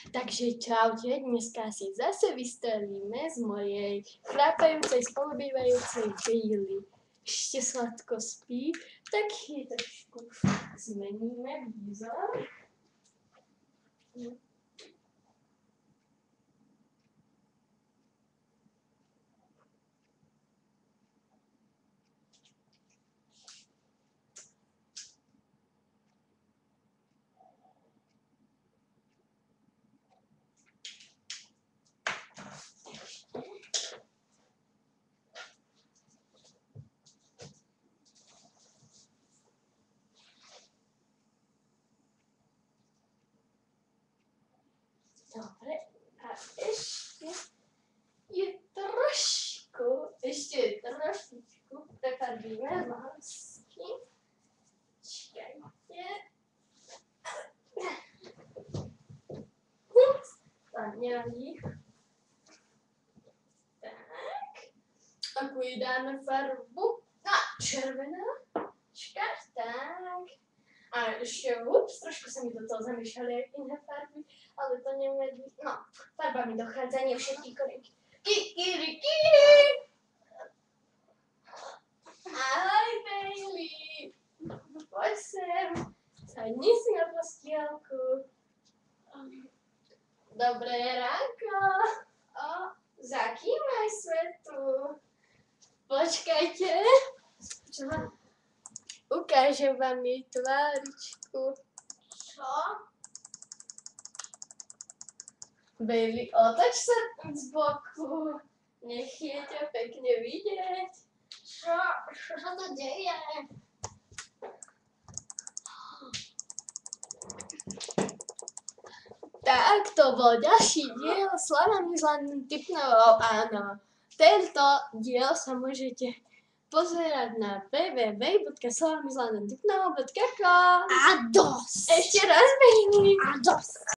Takže čaute, dneska si zase vystavíme z mojej chrápajúcej spolubývajúcej Bailey. Ešte sladko spí, tak jej trošku zmeníme výzor. Dobre, a ešte trošičku prefarbíme vlásky. Čakajte. Tak, nevadí. Tak. Akú jej dáme farbu? Červená. Čakaj, tak. A ešte, trošku sa mi do toho zamiešali aj iné farby, ale to nevadí. No, farba mi dochádza, nie všetky korenky. Kikirikiri! Ahoj, Bailey! Poď sem, sadni si na postielku. Dobré ránko. Zakývaj svetu. Počkajte. Čo? Ukážem vám jej tváričku. Čo? Bailey, otoč sa z boku. Nech je ťa pekne vidieť. Čo sa to deje? Tak, to bol ďalší diel s Slovami zlaným Tipnovou, áno. Tento diel sa môžete pozerať na www.slovamizlanentipnovou.com. A dosť! Ešte raz, Bailey! A dosť!